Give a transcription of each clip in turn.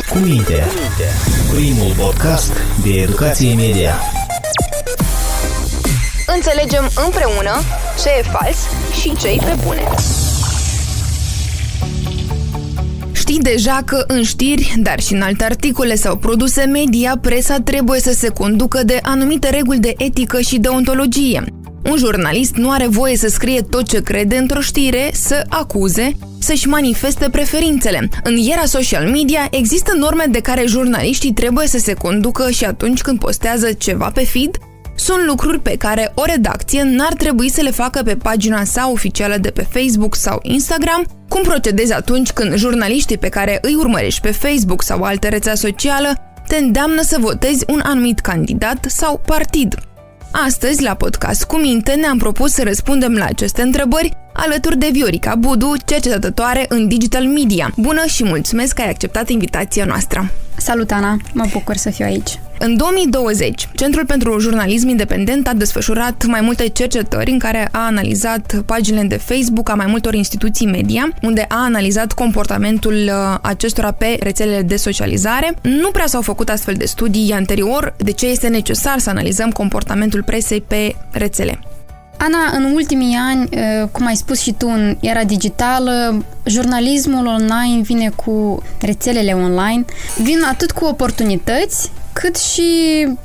Cu minte, primul podcast de educație media. Înțelegem împreună ce e fals și ce-i pe bune. Știi deja că în știri, dar și în alte articole sau produse media, presa trebuie să se conducă de anumite reguli de etică și deontologie. Un jurnalist nu are voie să scrie tot ce crede într-o știre, să acuze, să-și manifeste preferințele. În era social media există norme de care jurnaliștii trebuie să se conducă și atunci când postează ceva pe feed, sunt lucruri pe care o redacție n-ar trebui să le facă pe pagina sa oficială de pe Facebook sau Instagram. Cum procedezi atunci când jurnaliștii pe care îi urmărești pe Facebook sau alte rețea socială te îndeamnă să votezi un anumit candidat sau partid? Astăzi, la podcast Cu minte, ne-am propus să răspundem la aceste întrebări alături de Viorica Budu, cercetătoare în digital media. Bună și mulțumesc că ai acceptat invitația noastră! Salut, Ana! Mă bucur să fiu aici! În 2020, Centrul pentru Jurnalism Independent a desfășurat mai multe cercetări în care a analizat paginile de Facebook a mai multor instituții media, unde a analizat comportamentul acestora pe rețelele de socializare. Nu prea s-au făcut astfel de studii anterior. De ce este necesar să analizăm comportamentul presei pe rețele? Ana, în ultimii ani, cum ai spus și tu, în era digitală, jurnalismul online vine cu rețelele online, vin atât cu oportunități, cât și,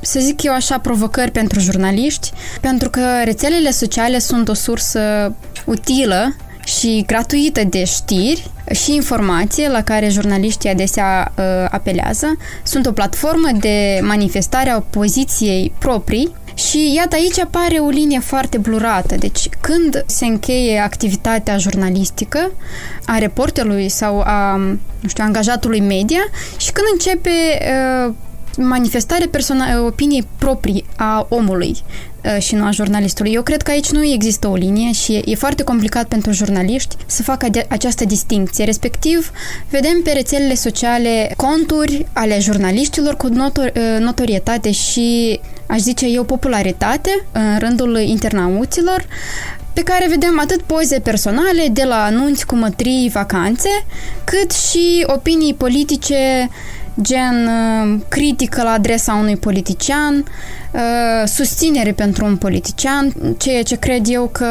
să zic eu așa, provocări pentru jurnaliști, pentru că rețelele sociale sunt o sursă utilă și gratuită de știri și informație la care jurnaliștii adesea apelează. Sunt o platformă de manifestare a poziției proprii. Și iată, aici apare o linie foarte blurată. Deci când se încheie activitatea jurnalistică a reporterului sau a, angajatului media și când începe manifestarea opiniei proprii a omului și nu a jurnalistului. Eu cred că aici nu există o linie și e foarte complicat pentru jurnaliști să facă această distincție. Respectiv, vedem pe rețelele sociale conturi ale jurnaliștilor cu notorietate și, aș zice eu, popularitate în rândul internauților, pe care vedem atât poze personale de la anunți cu mătrii, vacanțe, cât și opinii politice gen critică la adresa unui politician, susținere pentru un politician, ceea ce cred eu că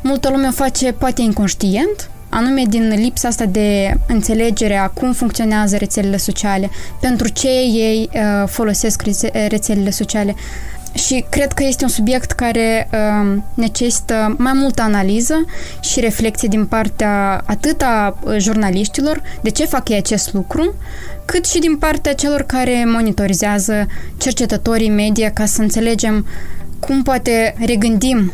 multă lume o face poate inconștient, anume din lipsa asta de înțelegere a cum funcționează rețelele sociale, pentru ce ei folosesc rețelele sociale. Și cred că este un subiect care necesită mai multă analiză și reflexie din partea atât a jurnaliștilor, de ce fac ei acest lucru, cât și din partea celor care monitorizează, cercetătorii media, ca să înțelegem cum poate regândim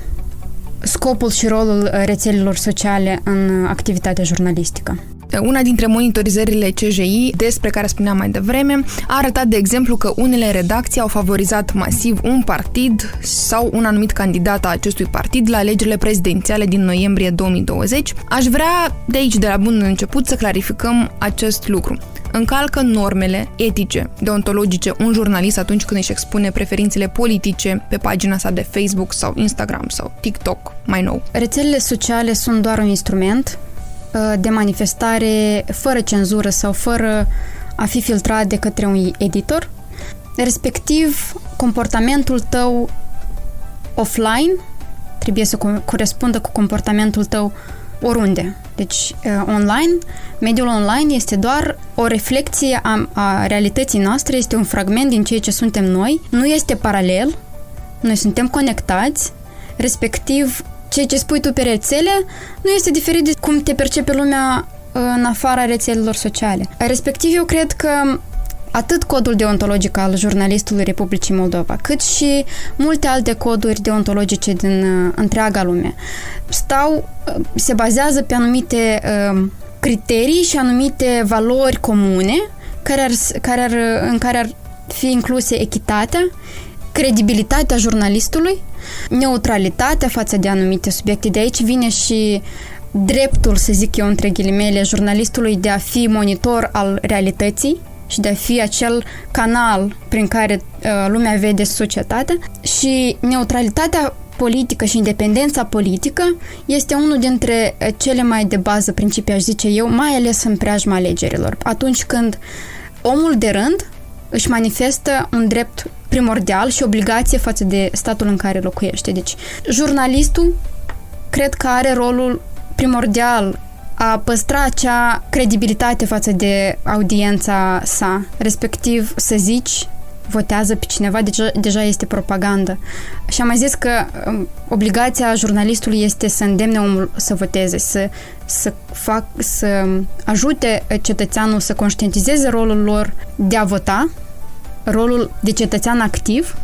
scopul și rolul rețelelor sociale în activitatea jurnalistică. Una dintre monitorizările CJI, despre care spuneam mai devreme, a arătat, de exemplu, că unele redacții au favorizat masiv un partid sau un anumit candidat a acestui partid la alegerile prezidențiale din noiembrie 2020. Aș vrea de aici, de la bun început, să clarificăm acest lucru. Încalcă normele etice, deontologice, un jurnalist atunci când își expune preferințele politice pe pagina sa de Facebook sau Instagram sau TikTok, mai nou? Rețelele sociale sunt doar un instrument de manifestare fără cenzură sau fără a fi filtrat de către un editor. Respectiv, comportamentul tău offline trebuie să corespundă cu comportamentul tău oriunde. Deci, online, mediul online este doar o reflecție a realității noastre, este un fragment din ceea ce suntem noi, nu este paralel, noi suntem conectați, respectiv, ceea ce spui tu pe rețele nu este diferit de cum te percepe lumea în afara rețelelor sociale. Respectiv, eu cred că atât codul deontologic al jurnalistului Republicii Moldova, cât și multe alte coduri deontologice din întreaga lume se bazează pe anumite criterii și anumite valori comune în care ar fi incluse echitatea, credibilitatea jurnalistului, neutralitatea față de anumite subiecte. De aici vine și dreptul, să zic eu, între ghilimele, jurnalistului de a fi monitor al realității și de a fi acel canal prin care lumea vede societatea. Și neutralitatea politică și independența politică este unul dintre cele mai de bază principii, aș zice eu, mai ales în preajma alegerilor. Atunci când omul de rând își manifestă un drept primordial și obligație față de statul în care locuiește. Deci, jurnalistul cred că are rolul primordial a păstra acea credibilitate față de audiența sa, respectiv să zici votează pe cineva, deja este propagandă. Și am mai zis că obligația jurnalistului este să îndemne omul să voteze, să ajute cetățeanul să conștientizeze rolul lor de a vota, rolul de cetățean activ,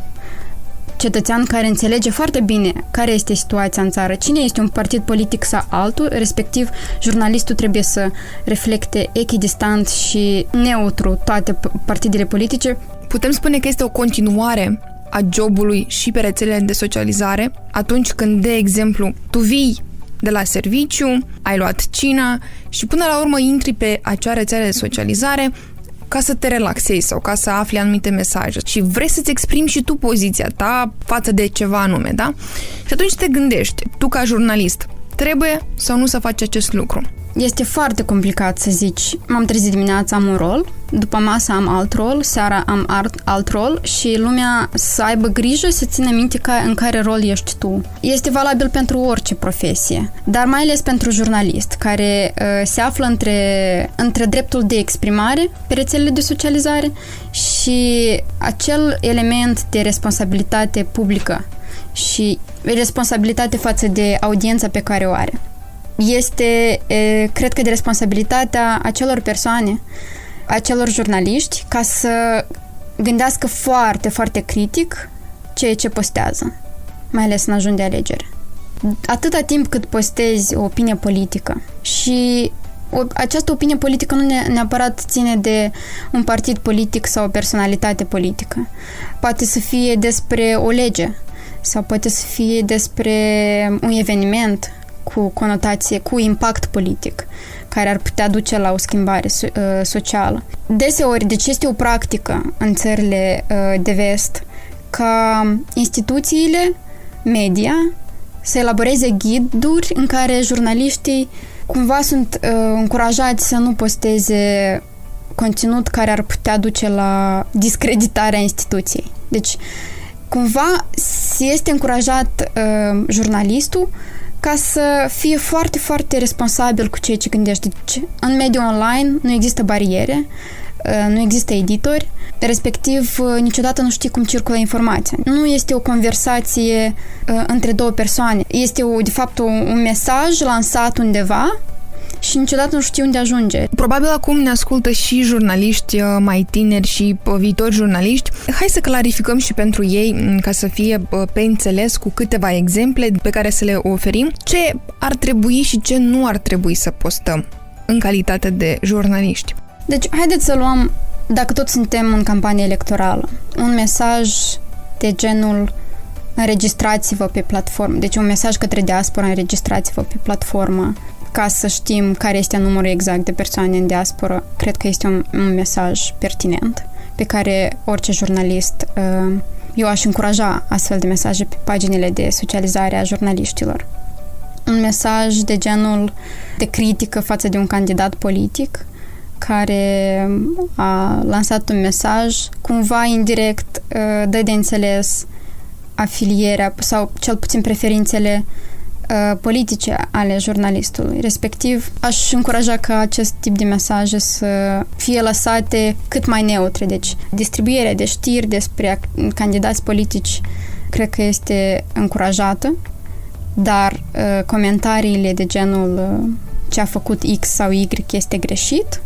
cetățean care înțelege foarte bine care este situația în țară, cine este un partid politic sau altul, respectiv jurnalistul trebuie să reflecte echidistant și neutru toate partidele politice. Putem spune că este o continuare a jobului și pe rețelele de socializare, atunci când, de exemplu, tu vii de la serviciu, ai luat cina și până la urmă intri pe acea rețetă de socializare ca să te relaxezi sau ca să afli anumite mesaje și vrei să-ți exprimi și tu poziția ta față de ceva anume, da? Și atunci te gândești, tu ca jurnalist, trebuie sau nu să faci acest lucru? Este foarte complicat să zici, m-am trezit dimineața, am un rol, după masă am alt rol, seara am alt rol și lumea să aibă grijă să țină minte în care rol ești tu. Este valabil pentru orice profesie, dar mai ales pentru jurnalist, care se află între dreptul de exprimare pe rețelele de socializare și acel element de responsabilitate publică și responsabilitate față de audiența pe care o are. Este, cred că, de responsabilitatea acelor persoane, acelor jurnaliști, ca să gândească foarte, foarte critic ceea ce postează, mai ales în ajun de alegere. Atâta timp cât postezi o opinie politică și această opinie politică nu neapărat ține de un partid politic sau o personalitate politică. Poate să fie despre o lege sau poate să fie despre un eveniment cu conotație, cu impact politic, care ar putea duce la o schimbare socială. Deseori, deci este o practică în țările de vest ca instituțiile media să elaboreze ghiduri în care jurnaliștii cumva sunt încurajați să nu posteze conținut care ar putea duce la discreditarea instituției. Deci, cumva este încurajat jurnalistul ca să fie foarte, foarte responsabil cu ceea ce gândește. Deci, în mediul online nu există bariere, nu există editori, respectiv niciodată nu știi cum circulă informația. Nu este o conversație între două persoane. Este, de fapt, un mesaj lansat undeva și niciodată nu știi unde ajunge. Probabil acum ne ascultă și jurnaliști mai tineri și viitori jurnaliști. Hai să clarificăm și pentru ei, ca să fie pe înțeles, cu câteva exemple pe care să le oferim, ce ar trebui și ce nu ar trebui să postăm în calitate de jurnaliști. Deci, haideți să luăm, dacă tot suntem în campanie electorală, un mesaj de genul înregistrați-vă pe platformă. Deci un mesaj către diaspora, înregistrați-vă pe platformă, ca să știm care este numărul exact de persoane în diaspora. Cred că este un mesaj pertinent pe care orice jurnalist, eu aș încuraja astfel de mesaje pe paginile de socializare a jurnaliștilor. Un mesaj de genul de critică față de un candidat politic care a lansat un mesaj, cumva indirect dă de înțeles afilierea sau cel puțin preferințele politice ale jurnalistului. Respectiv, aș încuraja ca acest tip de mesaje să fie lăsate cât mai neutre. Deci, distribuirea de știri despre candidați politici cred că este încurajată, dar comentariile de genul ce a făcut X sau Y este greșit,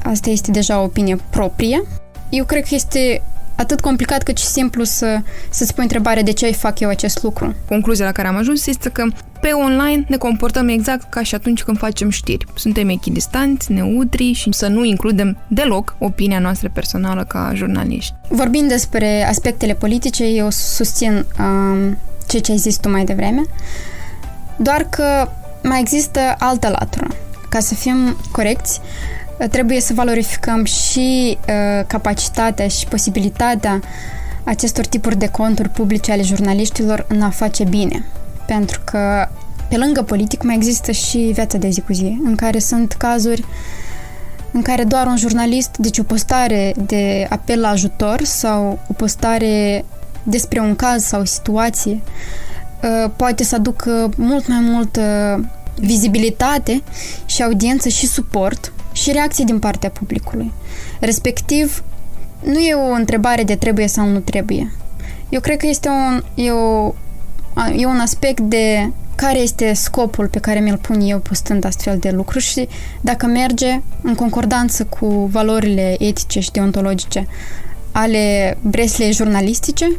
asta este deja o opinie proprie. Eu cred că este atât complicat cât și simplu să-ți pui întrebarea de ce fac eu acest lucru. Concluzia la care am ajuns este că pe online ne comportăm exact ca și atunci când facem știri. Suntem echidistanți, neutri și să nu includem deloc opinia noastră personală ca jurnaliști. Vorbind despre aspectele politice, eu susțin ceea ce ai zis tu mai devreme, doar că mai există altă latură. Ca să fim corecți, trebuie să valorificăm și capacitatea și posibilitatea acestor tipuri de conturi publice ale jurnaliștilor în a face bine. Pentru că pe lângă politic mai există și viața de zi cu zi, în care sunt cazuri în care doar un jurnalist, deci o postare de apel la ajutor sau o postare despre un caz sau o situație, poate să aducă mult mai multă vizibilitate și audiență și suport și reacție din partea publicului. Respectiv, nu e o întrebare de trebuie sau nu trebuie. Eu cred că este un aspect de care este scopul pe care mi-l pun eu postând astfel de lucruri și dacă merge în concordanță cu valorile etice și deontologice ale breslei jurnalistice,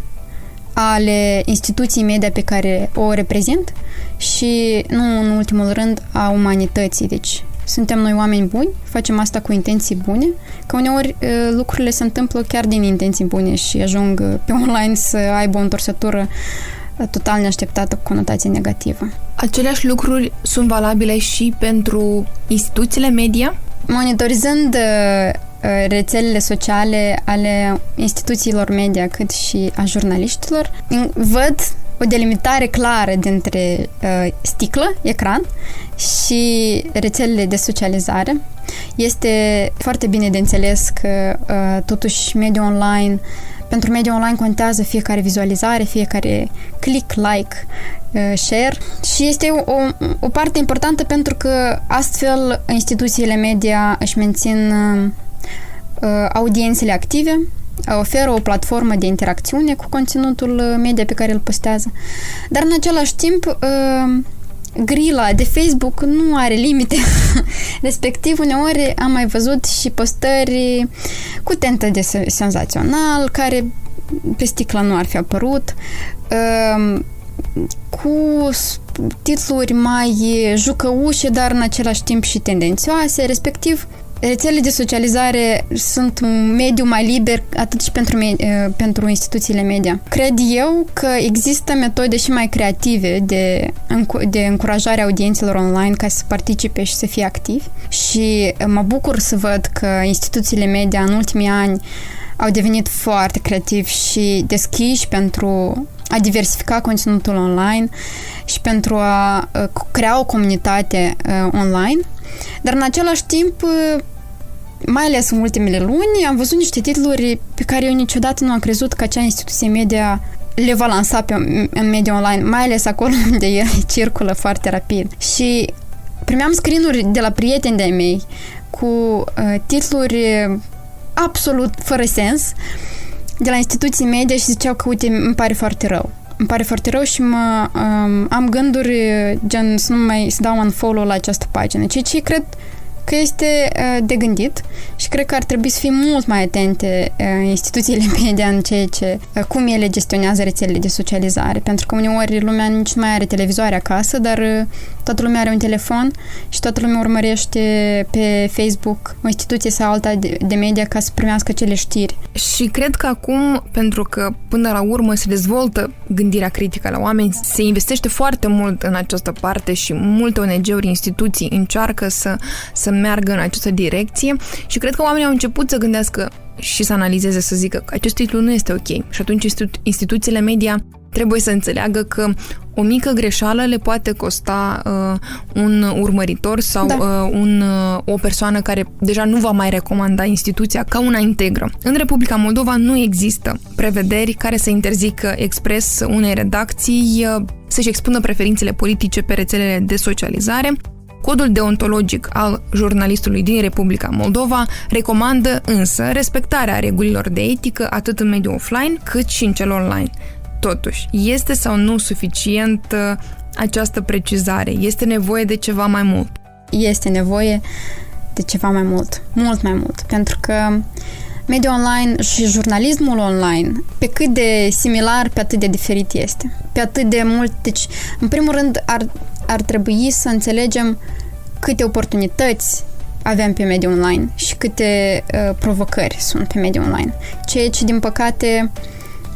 ale instituției media pe care o reprezint și, nu în ultimul rând, a umanității. Deci, suntem noi oameni buni, facem asta cu intenții bune, că uneori lucrurile se întâmplă chiar din intenții bune și ajung pe online să aibă o întorsătură total neașteptată cu conotație negativă. Aceleași lucruri sunt valabile și pentru instituțiile media? Monitorizând rețelele sociale ale instituțiilor media cât și a jurnaliștilor, văd o delimitare clară dintre sticlă, ecran și rețelele de socializare. Este foarte bine de înțeles că totuși mediul online, pentru mediul online contează fiecare vizualizare, fiecare click, like, share și este o parte importantă pentru că astfel instituțiile media își mențin audiențele active, oferă o platformă de interacțiune cu conținutul media pe care îl postează. Dar în același timp grila de Facebook nu are limite. Respectiv, uneori am mai văzut și postări cu tentă de senzațional, care pe sticlă nu ar fi apărut, cu titluri mai jucăușe, dar în același timp și tendențioase, respectiv rețelele de socializare sunt un mediu mai liber atât și pentru instituțiile media. Cred eu că există metode și mai creative de încurajare a audiențelor online ca să participe și să fie activi și mă bucur să văd că instituțiile media în ultimii ani au devenit foarte creativi și deschiși pentru a diversifica conținutul online și pentru a crea o comunitate online. Dar în același timp, mai ales în ultimele luni, am văzut niște titluri pe care eu niciodată nu am crezut că acea instituție media le va lansa în mediul online, mai ales acolo unde el circulă foarte rapid. Și primeam screen-uri de la prieteni de-ai mei cu titluri absolut fără sens de la instituții media și ziceau că, uite, îmi pare foarte rău. Îmi pare foarte rău și am gânduri gen să dau un follow la această pagină. Ceea ce cred că este de gândit și cred că ar trebui să fim mult mai atente instituțiile media în cum ele gestionează rețelele de socializare, pentru că uneori lumea nici nu mai are televizoare acasă, dar toată lumea are un telefon și toată lumea urmărește pe Facebook o instituție sau alta de media ca să primească cele știri. Și cred că acum, pentru că până la urmă se dezvoltă gândirea critică la oameni, se investește foarte mult în această parte și multe ONG-uri, instituții încearcă să meargă în această direcție și cred că oamenii au început să gândească și să analizeze, să zică că acest titlu nu este ok. Și atunci instituțiile media trebuie să înțeleagă că o mică greșeală le poate costa un urmăritor sau o persoană care deja nu va mai recomanda instituția ca una integră. În Republica Moldova nu există prevederi care să interzică expres unei redacții să-și expună preferințele politice pe rețelele de socializare. Codul deontologic al jurnalistului din Republica Moldova recomandă însă respectarea regulilor de etică atât în mediul offline cât și în cel online. Totuși, este sau nu suficient această precizare? Este nevoie de ceva mai mult? Este nevoie de ceva mai mult, mult mai mult, pentru că mediul online și jurnalismul online, pe cât de similar, pe atât de diferit este. Pe atât de mult, deci, în primul rând, ar trebui să înțelegem câte oportunități avem pe mediul online și câte provocări sunt pe mediul online, ceea ce, din păcate,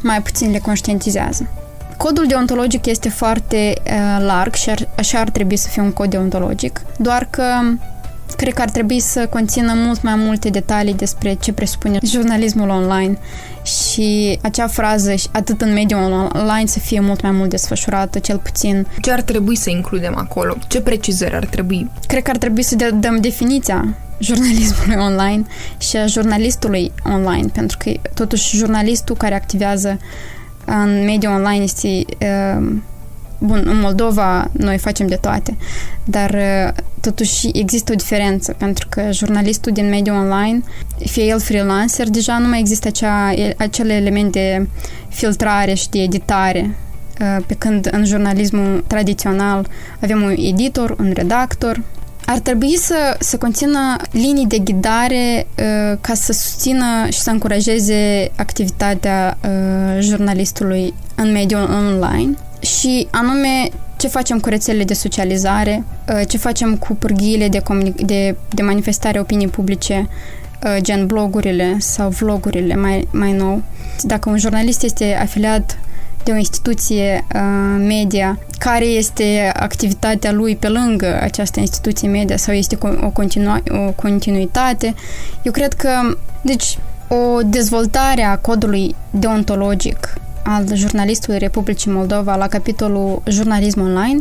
mai puțin le conștientizează. Codul deontologic este foarte larg și așa ar trebui să fie un cod deontologic, doar că cred că ar trebui să conțină mult mai multe detalii despre ce presupune jurnalismul online și acea frază, atât în mediul online, să fie mult mai mult desfășurată, cel puțin. Ce ar trebui să includem acolo? Ce precizări ar trebui? Cred că ar trebui să dăm definiția jurnalismului online și a jurnalistului online, pentru că totuși jurnalistul care activează în mediul online este bun, în Moldova noi facem de toate, dar totuși există o diferență, pentru că jurnalistul din mediul online, fie el freelancer, deja nu mai există acele elemente de filtrare și de editare, pe când în jurnalismul tradițional avem un editor, un redactor. Ar trebui să conțină linii de ghidare ca să susțină și să încurajeze activitatea jurnalistului în mediul online și anume ce facem cu rețelele de socializare, ce facem cu pârghiile de manifestare opinii publice, gen blogurile sau vlogurile mai nou. Dacă un jurnalist este afiliat de o instituție media, care este activitatea lui pe lângă această instituție media sau este o continuitate, eu cred că, deci, o dezvoltare a codului deontologic al jurnalistului Republicii Moldova la capitolul jurnalism online,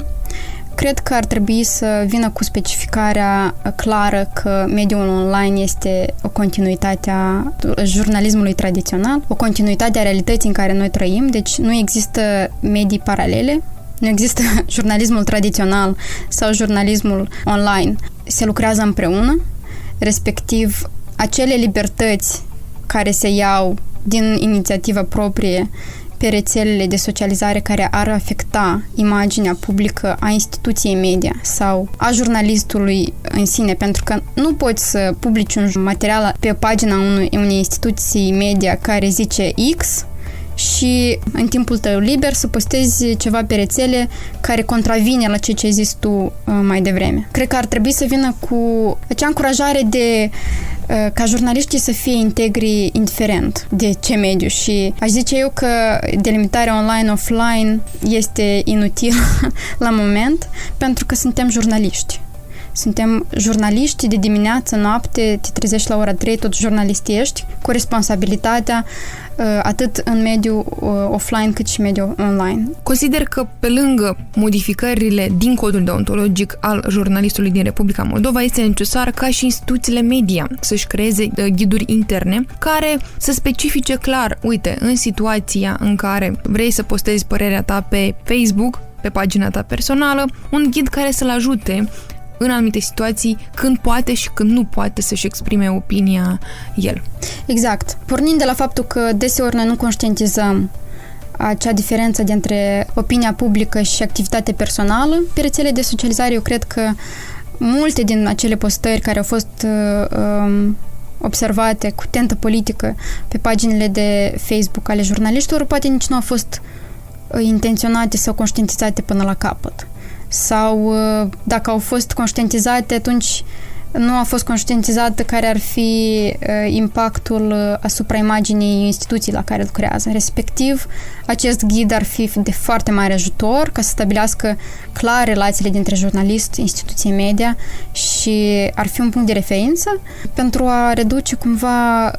cred că ar trebui să vină cu specificarea clară că mediul online este o continuitate a jurnalismului tradițional, o continuitate a realității în care noi trăim, deci nu există medii paralele, nu există jurnalismul tradițional sau jurnalismul online. Se lucrează împreună, respectiv acele libertăți care se iau din inițiativă proprie pe rețelele de socializare care ar afecta imaginea publică a instituției media sau a jurnalistului în sine, pentru că nu poți să publici un material pe pagina unei instituții media care zice X și în timpul tău liber să postezi ceva pe rețele care contravine la ce ai zis tu mai devreme. Cred că ar trebui să vină cu acea încurajare ca jurnaliștii să fie integri indiferent de ce mediu și aș zice eu că delimitarea online-offline este inutilă la moment pentru că suntem jurnaliști. Suntem jurnaliști de dimineață, noapte, te trezești la ora 3, tot jurnalist ești, cu responsabilitatea atât în mediul offline cât și mediul online. Consider că pe lângă modificările din codul deontologic al jurnalistului din Republica Moldova este necesar ca și instituțiile media să-și creeze ghiduri interne care să specifice clar, uite, în situația în care vrei să postezi părerea ta pe Facebook, pe pagina ta personală, un ghid care să-l ajute în anumite situații când poate și când nu poate să-și exprime opinia el. Exact. Pornind de la faptul că deseori noi nu conștientizăm acea diferență dintre opinia publică și activitatea personală, pe rețele de socializare eu cred că multe din acele postări care au fost observate cu tentă politică pe paginile de Facebook ale jurnaliștilor poate nici nu au fost intenționate sau conștientizate până la capăt. Sau dacă au fost conștientizate, atunci nu a fost conștientizată care ar fi impactul asupra imaginii instituției la care lucrează. Respectiv, acest ghid ar fi de foarte mare ajutor ca să stabilească clar relațiile dintre jurnalist, instituție media și ar fi un punct de referință pentru a reduce cumva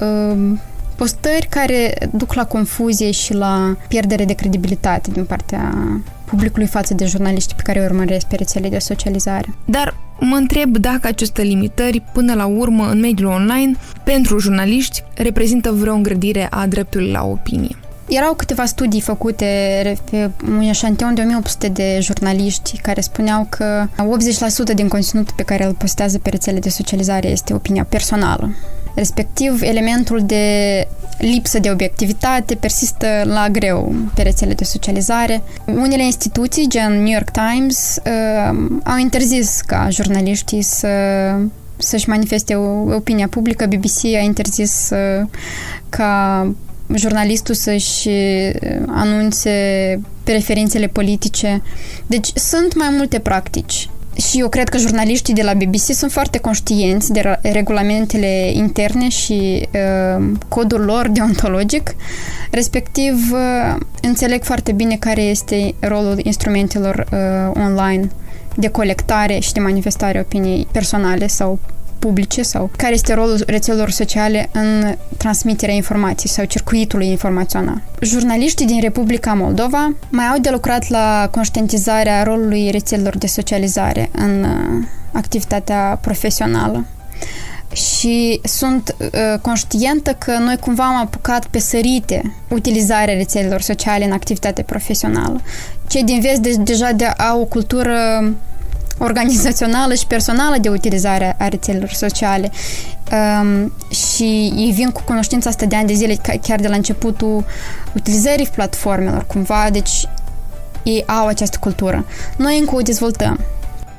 postări care duc la confuzie și la pierdere de credibilitate din partea publicului față de jurnaliștii pe care îi urmăresc pe rețele de socializare. Dar mă întreb dacă aceste limitări, până la urmă, în mediul online, pentru jurnaliști, reprezintă vreo îngrădire a dreptului la opinie. Erau câteva studii făcute pe un eșantion de 1800 de jurnaliști care spuneau că 80% din conținutul pe care îl postează pe rețele de socializare este opinia personală. Respectiv, elementul de lipsă de obiectivitate persistă la greu pe rețele de socializare. Unele instituții, gen New York Times, au interzis ca jurnaliștii să-și manifeste opinia publică. BBC a interzis ca jurnalistul să-și anunțe preferințele politice. Deci sunt mai multe practici. Și eu cred că jurnaliștii de la BBC sunt foarte conștienți de regulamentele interne și codul lor deontologic, respectiv înțeleg foarte bine care este rolul instrumentelor online de colectare și de manifestare opiniei personale sau publice sau care este rolul rețelelor sociale în transmiterea informației sau circuitului informațional. Jurnaliștii din Republica Moldova mai au de lucrat la conștientizarea rolului rețelelor de socializare în activitatea profesională. și sunt conștientă că noi cumva am apucat pe sărite utilizarea rețelelor sociale în activitate profesională. Cei din vest deja au o cultură organizațională și personală de utilizare a rețelelor sociale și ei vin cu cunoștința asta de ani de zile, chiar de la începutul utilizării platformelor, cumva, deci ei au această cultură. Noi încă o dezvoltăm.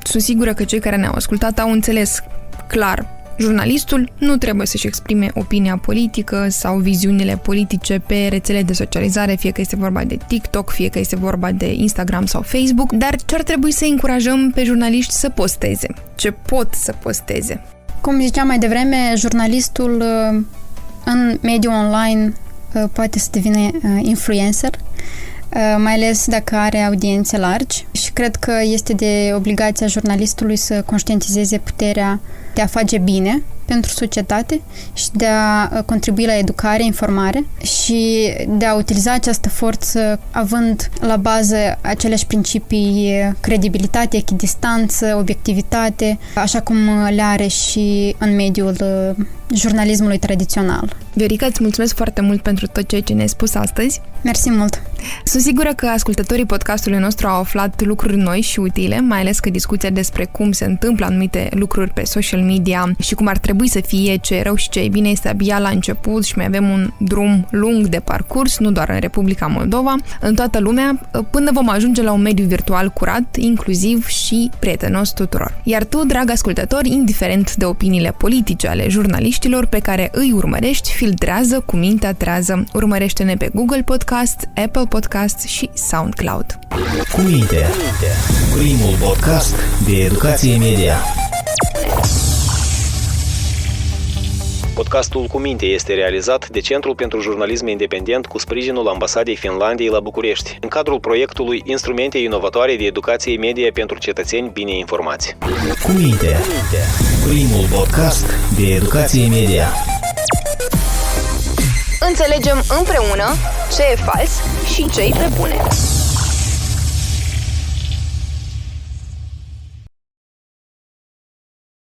Sunt sigură că cei care ne-au ascultat au înțeles clar. Jurnalistul nu trebuie să-și exprime opinia politică sau viziunile politice pe rețele de socializare, fie că este vorba de TikTok, fie că este vorba de Instagram sau Facebook, dar ce ar trebui să încurajăm pe jurnaliști să posteze? Ce pot să posteze? Cum ziceam mai devreme, jurnalistul în mediul online poate să devină influencer, mai ales dacă are audiențe largi, și cred că este de obligația jurnalistului să conștientizeze puterea de a face bine pentru societate și de a contribui la educare, informare și de a utiliza această forță având la bază aceleași principii: credibilitate, echidistanță, obiectivitate, așa cum le are și în mediul jurnalismului tradițional. Viorica, îți mulțumesc foarte mult pentru tot ceea ce ne-ai spus astăzi. Mersi mult! Sunt sigură că ascultătorii podcastului nostru au aflat lucruri noi și utile, mai ales că discuția despre cum se întâmplă anumite lucruri pe social media și cum ar trebui să fie, ce e rău și ce e bine, este abia la început și mai avem un drum lung de parcurs, nu doar în Republica Moldova, în toată lumea, până vom ajunge la un mediu virtual curat, inclusiv și prietenos tuturor. Iar tu, drag ascultător, indiferent de opiniile politice ale jurnaliștilor pe care îi urmărești, filtrează cu mintea trează. Urmărește-ne pe Google Podcast, Apple Podcast și SoundCloud. Cu minte, primul podcast de educație media. Podcastul Cu minte este realizat de Centrul pentru Jurnalism Independent cu sprijinul Ambasadei Finlandiei la București, în cadrul proiectului Instrumente inovatoare de educație media pentru cetățeni bine informați. Cu minte, primul podcast de educație media. Înțelegem împreună ce e fals și ce e pe bune.